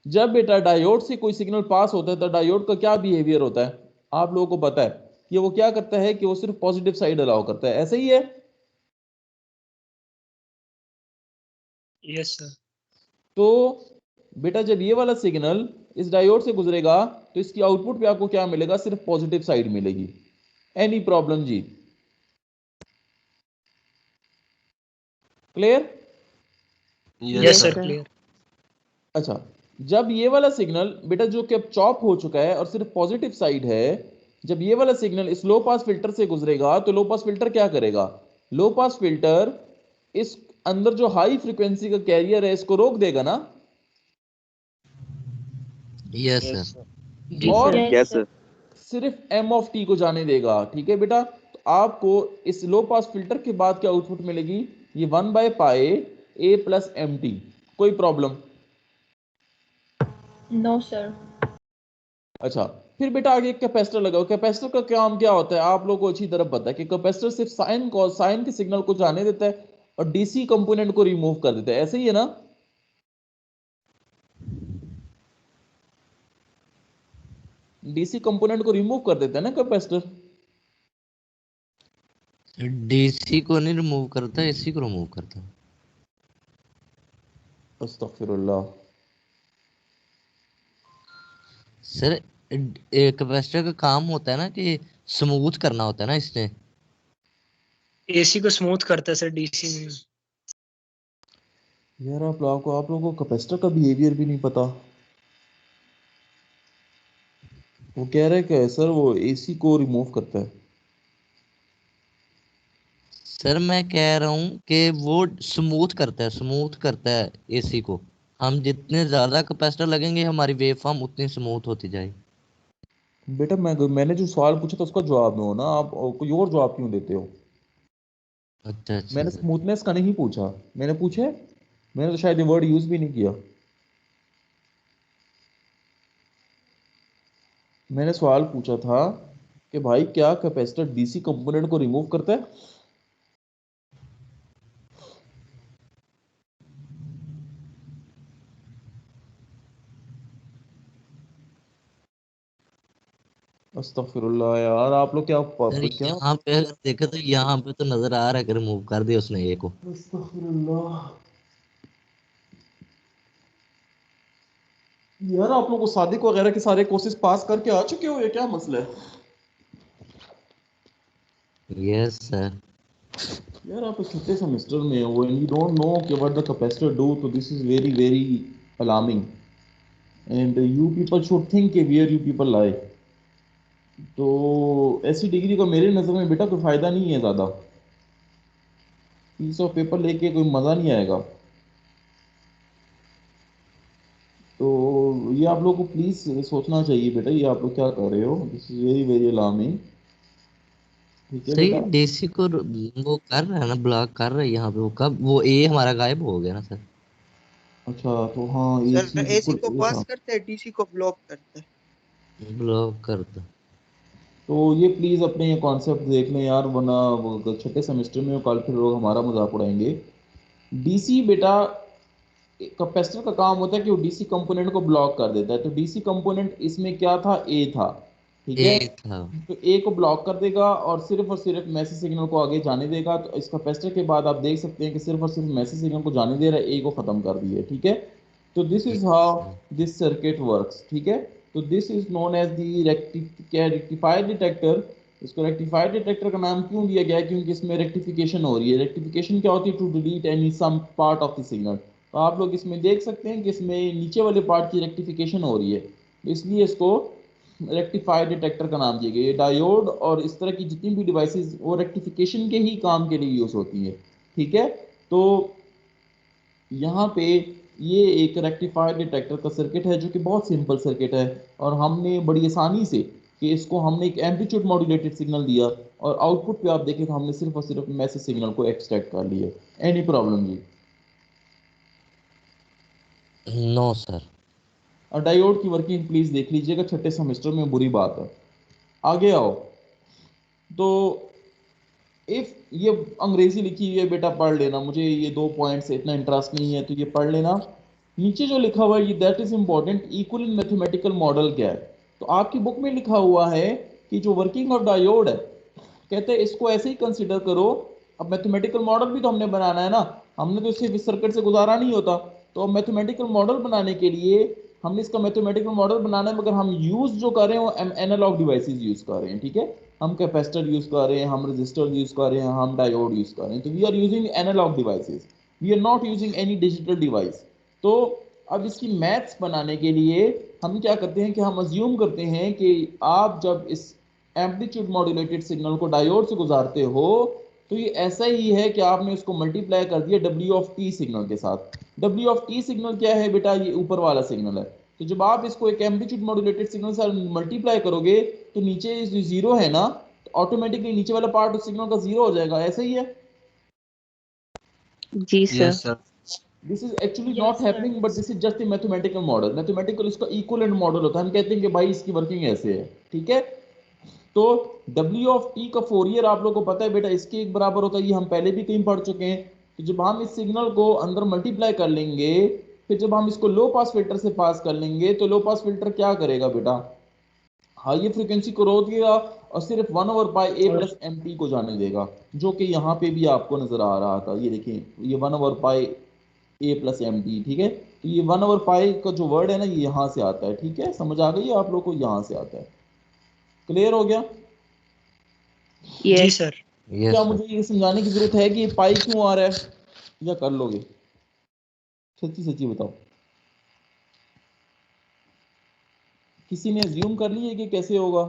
जब बेटा डायोड से कोई सिग्नल पास होता है तो डायोड का क्या बिहेवियर होता है, आप लोगों को पता है कि वो क्या करता है कि वो सिर्फ पॉजिटिव साइड अलाउ करता है, ऐसे ही है। Yes sir. तो बेटा जब ये वाला सिग्नल इस डायोड से गुजरेगा तो इसकी आउटपुट पे आपको क्या मिलेगा, सिर्फ पॉजिटिव साइड मिलेगी। एनी प्रॉब्लम जी? क्लियर? Yes sir clear. अच्छा, जब ये वाला सिग्नल बेटा जो कि अब चॉप हो चुका है और सिर्फ पॉजिटिव साइड है, जब ये वाला सिग्नल इस लो पास फिल्टर से गुजरेगा तो लो पास फिल्टर क्या करेगा, लो पास फिल्टर इस अंदर जो हाई फ्रीक्वेंसी का कैरियर है इसको रोक देगा ना। Yes sir. और यस सर। सिर्फ एम ऑफ टी को जाने देगा, ठीक है बेटा। तो आपको इस लो पास फिल्टर के बाद क्या आउटपुट मिलेगी, ये 1/π a प्लस एम टी। कोई प्रॉब्लम? No sir. अच्छा, फिर बेटा आगे एक कैपेसिटर लगाओ। कैपेसिटर का काम क्या होता है आप लोगों को अच्छी तरह पता है कि कैपेसिटर सिर्फ साइन के सिग्नल को जाने देता है और डीसी कंपोनेंट को रिमूव कर देता है, ऐसे ही है ना। डीसी कंपोनेंट को रिमूव कर देता है ना कैपेसिटर। डीसी को नहीं रिमूव करता, एसी को रिमूव करता। अस्तगफिरुल्लाह। सर कैपेसिटर का काम होता है ना कि स्मूथ करना होता है ना, इसने एसी को स्मूथ करता है सर, डीसी में। यार आप लोगों को कैपेसिटर का बिहेवियर भी नहीं पता। वो कह रहे कि सर वो एसी को रिमूव करता है। सर मैं कह रहा हूँ कि वो स्मूथ करता है एसी को। हम जितने ज्यादा कैपेसिटर लगेंगे हमारी वेव फॉर्म उतनी स्मूथ होती जाएगी। बेटा मैंने जो सवाल पूछा था उसका जवाब दो ना, आप कोई और जवाब क्यों देते हो? अच्छा अच्छा मैंने सर। स्मूथनेस का नहीं पूछा, मैंने पूछे, मैंने तो शायद ये वर्ड यूज भी नहीं किया। मैंने सवाल पूछा था कि भाई क्या कैपेसिटर डीसी कंपोनेंट को रिमूव करता है? अस्तगफिरुल्लाह यार, आप लोग क्या सर क्या? यहाँ पे अगर देखे तो यहाँ पे तो नजर आ रहा है कि रिमूव कर दिया उसने ए को। अस्तगफिरुल्लाह यार, आप लोग को सादिक वगैरह के सारे कोर्सेज पास करके आ चुके हो, ये क्या मसला है? Yes sir. यार आप छठे सेमेस्टर में हो एंड यू डोंट नो कि व्हाट द कैपेसिटर डू, तो this is very very alarming and you people should think कि वेयर यू पीपल लाई। तो ऐसी डिग्री का मेरे नज़र में बेटा कोई फ़ायदा नहीं है ज़्यादा, पीस ऑफ पेपर लेके कोई मज़ा नहीं आएगा। तो ये आप लोग को प्लीज़ सोचना चाहिए बेटा, ये आप लोग क्या कर रहे हो, this is very very alarming. ठीक है सही बेटा। डीसी को वो कर रहा है ना, ब्लॉक कर रहा है यहाँ पे। वो कब वो ए हमारा गायब हो गया ना सर। अच्छा तो हाँ, ये सर चीज़ एसी बिल्कुल को ये था। पास करते हैं, डीसी को ब्लॉक करते हैं। ब्लॉक कर दो। तो ये प्लीज़ अपने ये कॉन्सेप्ट देख लें यार, वरना छठे सेमेस्टर में कल फिर लोग हमारा मजाक उड़ाएंगे। डीसी बेटा, कैपेसिटर का काम होता है कि वो डीसी कंपोनेंट को ब्लॉक कर देता है, तो डीसी कंपोनेंट इसमें क्या था, ए था। ठीक ए है, था। तो ए को ब्लॉक कर देगा और सिर्फ मैसेज सिग्नल को आगे जाने देगा। तो इस कैपेसिटर के बाद आप देख सकते हैं कि सिर्फ और सिर्फ मैसेज सिग्नल को जाने दे रहा है, ए को खत्म कर दिया। ठीक है, तो this is how this circuit works. ठीक है, तो this is known as the rectifier detector. इसको रेक्टिफायर डिटेक्टर का नाम क्यों दिया गया है? क्योंकि इसमें रेक्टिफिकेशन हो रही है। रेक्टिफिकेशन क्या होती है? To delete any some part of the signal. तो आप लोग इसमें देख सकते हैं कि इसमें नीचे वाले पार्ट की रेक्टिफिकेशन हो रही है, इसलिए इसको रेक्टिफायर डिटेक्टर का नाम दिया गया। ये डायोड और इस तरह की जितनी भी डिवाइसेस वो रेक्टिफिकेशन के ही काम के लिए यूज होती है। ठीक है, तो यहाँ पे ये एक रेक्टिफायर डिटेक्टर का सर्किट है जो कि बहुत सिंपल सर्किट है, और हमने बड़ी आसानी से कि इसको हमने एक एम्पलीट्यूड मॉड्यूलेटेड सिग्नल दिया और आउटपुट पे आप देखें तो हमने सिर्फ और सिर्फ मैसेज सिग्नल को एक्सट्रैक्ट कर लिया। एनी प्रॉब्लम जी? No sir. और डायोड की वर्किंग प्लीज देख लीजिएगा, छठे सेमेस्टर में, बुरी बात है। आगे आओ। तो इफ ये अंग्रेजी लिखी हुई है बेटा, पढ़ लेना, मुझे ये 2 पॉइंट से इतना इंटरेस्ट नहीं है, तो ये पढ़ लेना। नीचे जो लिखा हुआ है ये that is important, equal in mathematical model क्या है? तो आपकी बुक में लिखा हुआ है कि जो वर्किंग ऑफ डायोड है, कहते हैं इसको ऐसे ही कंसिडर करो। अब मैथमेटिकल मॉडल भी तो हमने बनाना है ना, हमने तो सिर्फ इस सर्किट से गुजारा नहीं होता। तो अब मैथमेटिकल मॉडल बनाने के लिए हमने इसका मैथमेटिकल मॉडल बनाना है, मगर हम यूज जो कर रहे हैं वो एनालॉग डिवाइसेस यूज कर रहे हैं। ठीक है, हम कैपेसिटर यूज कर रहे हैं, हम रजिस्टर यूज कर रहे हैं, हम डायोड यूज कर रहे हैं, तो we are using analog devices, we are not using any digital device. तो अब इसकी मैथ्स बनाने के लिए हम क्या करते हैं कि हम अज्यूम करते हैं कि आप जब इस एम्पलीट्यूड मॉड्यूलेटेड सिग्नल को डायोड से गुजारते हो, तो ये ऐसा ही है कि आपने इसको मल्टीप्लाई कर दिया डब्ल्यू ऑफ टी सिग्नल के साथ। डब्ल्यू ऑफ टी सिग्नल क्या है बेटा? ये ऊपर वाला सिग्नल है। तो जब आप इसको एक एम्पलीट्यूड मॉड्यूलेटेड सिग्नल से मल्टीप्लाई करोगे तो नीचे जो जीरो है ना, तो ऑटोमेटिकली नीचे वाला पार्ट उस सिग्नल का जीरो हो जाएगा। ऐसा ही है? जी sir. Yes sir. This is actually not happening, but this is just a mathematical model. Mathematical इसका इक्विवेलेंट मॉडल होता है, हम कहते हैं कि भाई इसकी वर्किंग ऐसे है। ठीक है, तो W ऑफ टी का फोरियर आप लोगों को पता है बेटा, इसके एक बराबर होता है, ये हम पहले भी कहीं पढ़ चुके हैं। तो जब हम इस सिग्नल को अंदर मल्टीप्लाई कर लेंगे, फिर जब हम इसको लो पास फिल्टर से पास कर लेंगे, तो लो पास फिल्टर क्या करेगा बेटा? हाई फ्रीक्वेंसी को रोक देगा और सिर्फ 1/पाई ए प्लस एम टी को जाने देगा, जो कि यहाँ पे भी आपको नजर आ रहा था। ये देखिए, ये 1/पाई ए प्लस एम टी। ठीक है, तो ये 1/पाई का जो वर्ड है ना, ये यहाँ से आता है। ठीक है, समझ आ गई आप लोग को? यहाँ से आता है। क्लियर हो गया? जी यस। सर। क्या यस सर। मुझे ये समझाने की जरूरत है कि ये पाई क्यों आ रहा है, या कर लोगे? सच्ची सच्ची बताओ, किसी ने अज्यूम कर लिया कि कैसे होगा?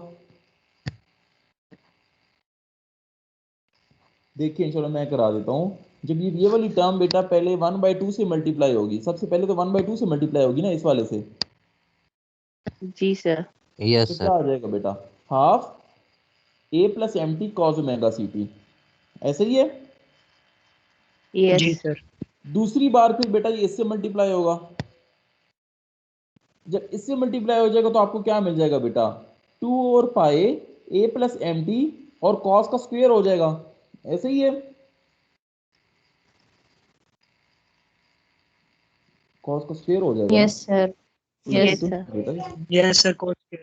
देखिए चलो मैं करा देता हूँ। जब ये वाली टर्म बेटा पहले 1/2 से मल्टीप्लाई होगी, सबसे पहले तो 1/2 से मल्टीप्लाई होगी ना इस वाले से, जी सर। यस तो क्या सर। आ जाएगा बेटा, half a plus m t cos omega c t, ऐसे ही है। यस जी सर। दूसरी बार फिर बेटा ये इससे मल्टीप्लाई होगा, जब इससे मल्टीप्लाई हो जाएगा तो आपको क्या मिल जाएगा बेटा, 2 और पाई a प्लस एम टी और कॉस का स्क्वायर हो जाएगा, ऐसे ही है। कॉस का स्क्वायर हो जाएगा ना, यस सर। तो ये यस तो सर। बेटा, यस सर कोच के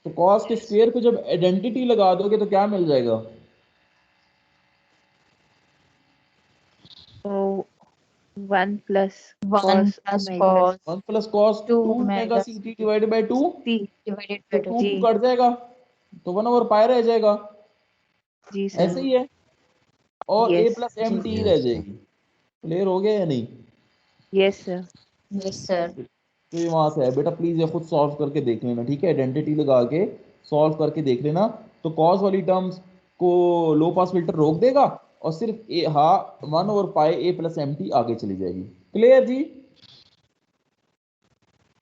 तो कॉस के स्क्वायर पे जब आइडेंटिटी लगा दोगे तो क्या मिल जाएगा, तो 1 plus 1 cos plus omega cos 1 plus cos 2 omega c t divided by 2, t divided तो बाय 2 जी। कट जाएगा तो 1 ओवर पाई रह जाएगा, जी ऐसे सर। ही है। और a yes plus m t रह यस सर। जाएगी। क्लियर हो गया या नहीं? Yes sir. Yes sir. तो ये वहां से है बेटा, प्लीज ये खुद सॉल्व करके देख लेना, ठीक है, आइडेंटिटी लगा के सॉल्व करके देख लेना। तो कॉस वाली टर्म्स को लो पास फिल्टर रोक देगा और सिर्फ ए हा 1 over pi a plus m t आगे चली जाएगी। क्लियर जी?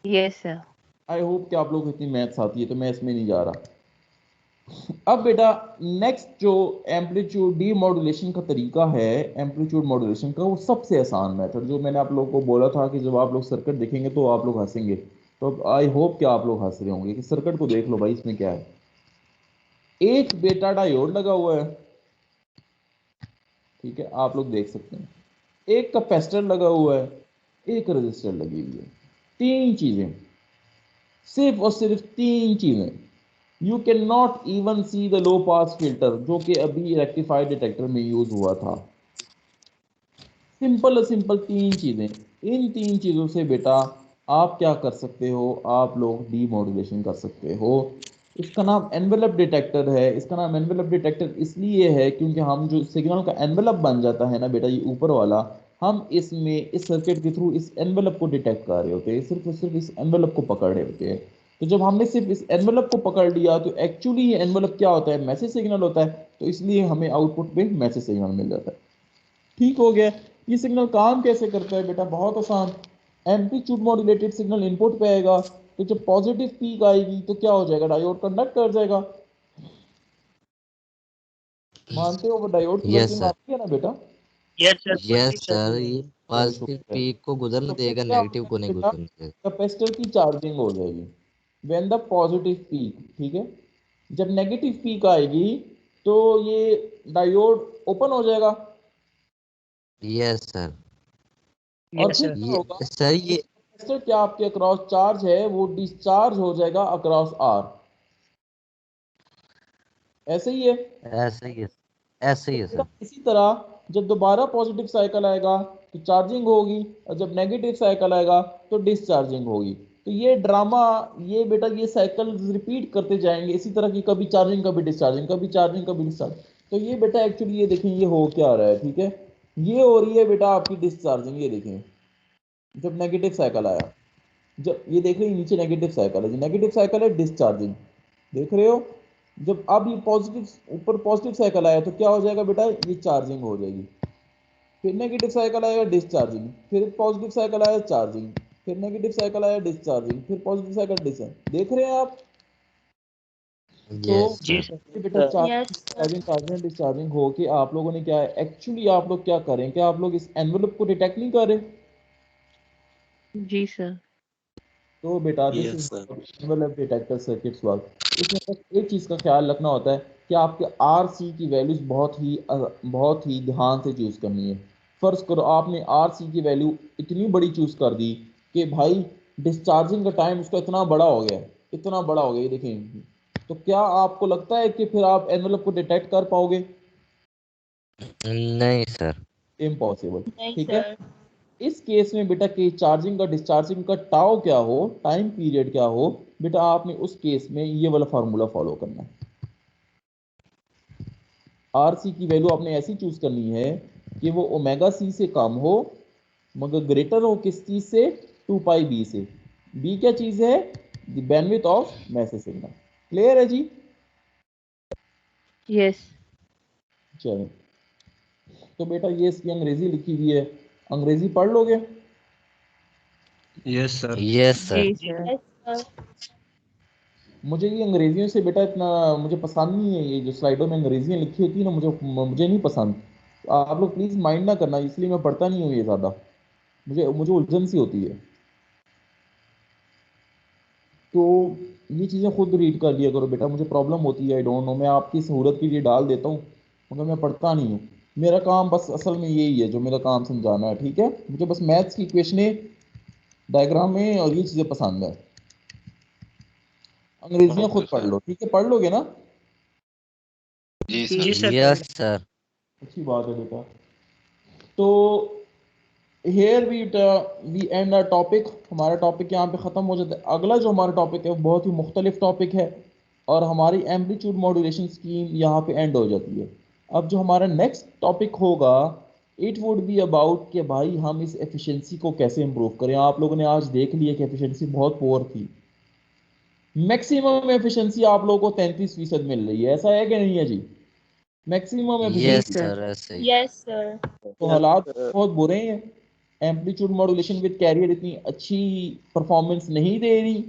Yes sir. आई होप कि आप लोग को इतनी मैथ्स आती है, तो मैं इसमें नहीं जा रहा। अब बेटा नेक्स्ट जो एम्पलीट्यूड डीमॉड्यूलेशन का तरीका है, एम्पलीट्यूड मॉड्यूलेशन का, वो सबसे आसान मेथड, जो मैंने आप लोगों को बोला था कि जब आप लोग सर्किट देखेंगे तो आप लोग हंसेंगे, तो आई होप कि आप लोग हंस रहे होंगे कि सर्किट को देख लो भाई, इसमें क्या है। एक बेटा डायोड लगा हुआ है, ठीक है, आप लोग देख सकते हैं, एक कैपेसिटर लगा हुआ है, एक रजिस्टर लगी हुई है, तीन चीजें, सिर्फ और सिर्फ तीन चीजें। You can not even see the low pass filter जो कि अभी रेक्टिफाइड डिटेक्टर में यूज हुआ था। सिंपल सिंपल तीन चीजें, इन तीन चीजों से बेटा आप क्या कर सकते हो, आप लोग डीमॉड्यूलेशन कर सकते हो। इसका नाम एनवेलप डिटेक्टर है। इसका नाम एनवेलप डिटेक्टर इसलिए है क्योंकि हम जो सिग्नल का एनवेलप बन जाता है ना बेटा, ये ऊपर वाला, हम इसमें इस सर्किट के थ्रू इस एनवेलप को डिटेक्ट कर रहे होते हैं, सिर्फ और सिर्फ इस एनवेलप को पकड़ रहे होते हैं। तो जब हमने सिर्फ इस एनवेलप को पकड़ लिया तो एक्चुअली ये एनवेलप क्या होता है, मैसेज सिग्नल होता है, तो इसलिए हमें आउटपुट पे मैसेज सिग्नल मिल जाता है। ठीक हो गया। ये सिग्नल काम कैसे करता है बेटा, बहुत आसान। एम्पलीट्यूड मॉड्यूलेटेड सिग्नल इनपुट पे आएगा, तो जब पॉजिटिव पीक आएगी तो क्या हो जाएगा, डायोड कंडक्ट कर जाएगा। मानते हो वो डायोड की यस वर्किंग सर। आती है ना बेटा? यस सर यस सर, ये चलो पॉजिटिव शुक्र है। पीक को गुजरने तो फिर देगा, क्या नेगेटिव होगा को नहीं बेटा, गुजरने देगा। कैपेसिटर की चार्जिंग हो जाएगी व्हेन द पॉजिटिव पीक, ठीक है। जब नेगेटिव पीक आएगी तो ये डायोड ओपन हो जाएगा यस सर। और यस फिर सर क्या ये होगा, सर ये कैपेसिटर क्या आपके अक्रॉस चार्ज है वो डिस्चार्ज हो जाएगा अक्रॉस आर, ऐसे ही है। ऐसे ही है, ऐसे ही है बेटा सर। इसी तरह जब दोबारा पॉजिटिव साइकिल आएगा तो चार्जिंग होगी, और जब नेगेटिव साइकिल आएगा तो डिस्चार्जिंग होगी। तो ये ड्रामा, ये बेटा ये साइकिल रिपीट करते जाएंगे इसी तरह की, कभी चार्जिंग कभी डिस्चार्जिंग, कभी चार्जिंग कभी डिस्चार्जिंग। तो ये बेटा एक्चुअली ये देखें ये हो क्या रहा है, ठीक है, ये हो रही है बेटा आपकी डिस्चार्जिंग। ये देखें जब नेगेटिव साइकिल आया, जब ये देख रहे हैं नीचे नेगेटिव साइकिल है, नेगेटिव साइकिल है डिस्चार्जिंग, देख रहे हो। जब अब ये पॉजिटिव ऊपर पॉजिटिव साइकिल आया तो क्या हो जाएगा बेटा, ये चार्जिंग हो जाएगी। फिर नेगेटिव साइकिल आएगा डिस्चार्जिंग, फिर पॉजिटिव साइकिल आया चार्जिंग, फिर नेगेटिव साइकिल आया डिस्चार्जिंग, फिर पॉजिटिव साइकिल डिस्चार्जिंग, देख रहे हैं आप। तो यस जी सर। सर ये बेटा चार्जिंग चार्जिंग डिस्चार्जिंग हो के आप लोगों ने क्या है, एक्चुअली आप लोग क्या करें, क्या आप लोग इस एनवेलप को डिटेक्ट नहीं कर रहे? जी सर। तो बेटा this is envelope detector circuits work. इसमें बस एक चीज़ का ख्याल रखना होता है कि आपके आर सी की वैल्यूज बहुत ही ध्यान से चूज़ करनी है। फर्ज करो आपने आर सी की वैल्यू इतनी बड़ी चूज़ कर दी कि भाई डिस्चार्जिंग का टाइम उसका इतना बड़ा हो गया, इतना बड़ा हो गया, ये देखें, तो क्या आपको लगता है कि फिर आप एनवेलप को डिटेक्ट कर पाओगे? नहीं सर। इम्पॉसिबल, ठीक है। इस केस में बेटा कि चार्जिंग का डिस्चार्जिंग का टाउ क्या हो, टाइम पीरियड क्या हो, बेटा आपने उस केस में ये वाला फार्मूला फॉलो करना है। आर सी की वैल्यू आपने ऐसी चूज करनी है कि वो ओमेगा सी से कम हो मगर ग्रेटर हो किस चीज से, 2 पाई बी से। बी क्या चीज है, the bandwidth of message signal. Clear है जी? यस। चलो तो बेटा ये इसकी अंग्रेजी लिखी हुई है, अंग्रेजी पढ़ लोगे? Yes sir. Yes sir. जी सर। मुझे ये अंग्रेजियों से बेटा इतना मुझे पसंद नहीं है, ये जो स्लाइडों में अंग्रेजियाँ लिखी होती है ना, मुझे नहीं पसंद। आप लोग प्लीज़ माइंड ना करना, इसलिए मैं पढ़ता नहीं हूँ ये ज़्यादा, मुझे मुझे उलझन सी होती है। तो ये चीज़ें खुद रीड कर लिया करो बेटा, मुझे प्रॉब्लम होती है, आई डोंट नो, मैं आपकी सहूलत के लिए डाल देता हूँ मगर मैं पढ़ता नहीं हूँ। मेरा काम बस असल में यही है, जो मेरा काम समझाना है, ठीक है? मुझे बस मैथ्स की इक्वेशनें, डायग्राम में और ये चीज़ें पसंद है। अंग्रेजियाँ खुद पढ़ लो, ठीक है? पढ़ लोगे ना? जी जी सर। सर। Yes sir. अच्छी बात है बेटा। तो here we end our topic, हमारा टॉपिक यहाँ पे ख़त्म हो जाता है। अगला जो हमारा टॉपिक है वो बहुत ही मुख्तलिफ टॉपिक है और हमारी एम्पलीट्यूड मॉड्यूलेशन स्कीम यहाँ पे एंड हो जाती है। अब जो हमारा नेक्स्ट टॉपिक होगा, इट वुड बी अबाउट कि भाई हम इस एफिशिएंसी को कैसे इम्प्रूव करें। आप लोगों ने आज देख लिया कि एफिशिएंसी बहुत पुअर थी, मैक्सिमम एफिशिएंसी आप लोगों को 33% मिल रही है, ऐसा है कि नहीं है जी? मैक्सिमम जी यस एफिशिएंसी। सर, ऐसे ही। Yes sir. तो हालात बहुत बुरे हैं, एम्पलीट्यूड मॉड्यूलेशन विद कैरियर इतनी अच्छी परफॉर्मेंस नहीं दे रही।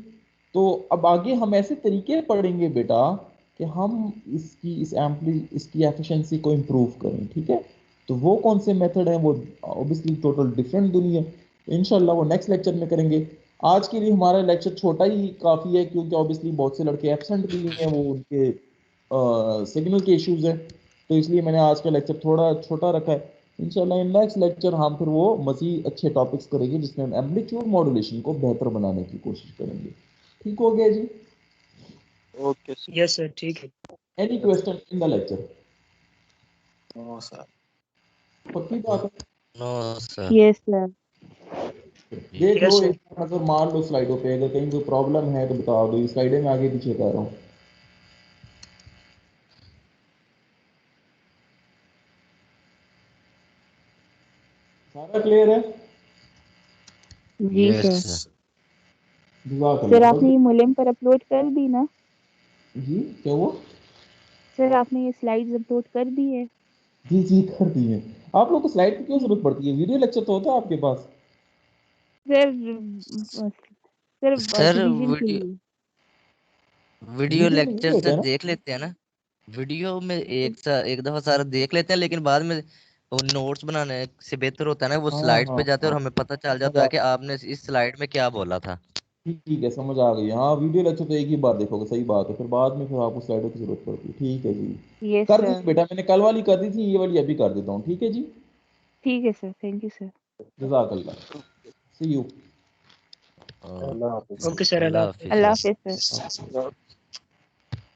तो अब आगे हम ऐसे तरीके पढ़ेंगे बेटा कि हम इसकी एफिशिएंसी को इम्प्रूव करें, ठीक है? तो वो कौन से मेथड हैं, वो ऑब्वियसली टोटल डिफरेंट दुनिया है, इंशाल्लाह वो नेक्स्ट लेक्चर में करेंगे। आज के लिए हमारा लेक्चर छोटा ही काफ़ी है, क्योंकि ऑब्वियसली बहुत से लड़के एब्सेंट भी हैं, वो उनके सिग्नल के इश्यूज हैं, तो इसलिए मैंने आज का लेक्चर थोड़ा छोटा रखा है। इंशाल्लाह इन नेक्स्ट लेक्चर हम फिर वो मज़ीद अच्छे टॉपिक्स करेंगे जिसमें हम एम्पलीट्यूड मॉड्यूलेशन को बेहतर बनाने की कोशिश करेंगे। ठीक हो गया जी? Okay sir. यस सर, ठीक है। Any question in the lecture? No sir. पक्की बात है? No sir. Yes sir. देख यस लो, सर। एक नजर मार लो स्लाइडों पे, अगर कहीं कोई प्रॉब्लम है तो बता दो। ये स्लाइडें मैं आगे पीछे कर रहा हूँ। सारा क्लियर है? जी यस सर। सर। सर जज़ाकल्लाह। आपने ये मुलेम पर अपलोड कर दी ना? जी क्या हुआ? सर आपने ये स्लाइड्स अपलोड कर दी है? जी जी कर दी है। आप लोग को स्लाइड की क्यों जरूरत पड़ती है? वीडियो लेक्चर तो होता है आपके पास। सर सर सर रिवीजन के वीडियो लिए। वीडियो वीडियो में यही लेक्चर होता से है ना? देख लेते हैं ना। वीडियो में एक दफा सारा देख लेते हैं, लेकिन बाद में वो नोट्स बनाने से बेहतर होता है ना, वो हाँ स्लाइड्स हाँ पे जाते हैं हाँ, और हमें पता चल समझ जाता आ है कि आपने इस स्लाइड में क्या बोला था। ठीक है, समझ आ गई। हाँ वीडियो लेक्चर तो एक ही बार देखोगे, सही बात है, फिर बाद में फिर आपको स्लाइडों की जरूरत पड़ती है। ठीक है जी, यस कर दी सर। बेटा, मैंने कल वाली कर दी थी, ये वाली अभी कर देता हूँ, ठीक है जी? ठीक है सर, थैंक यू सर। जज़ाकल्लाह। सी यू। अल्लाह हाफिज़। ओके सर, अल्लाह अल्लाह हाफिज़। हाफिज अल्लाह सर। हाफिज़ सर।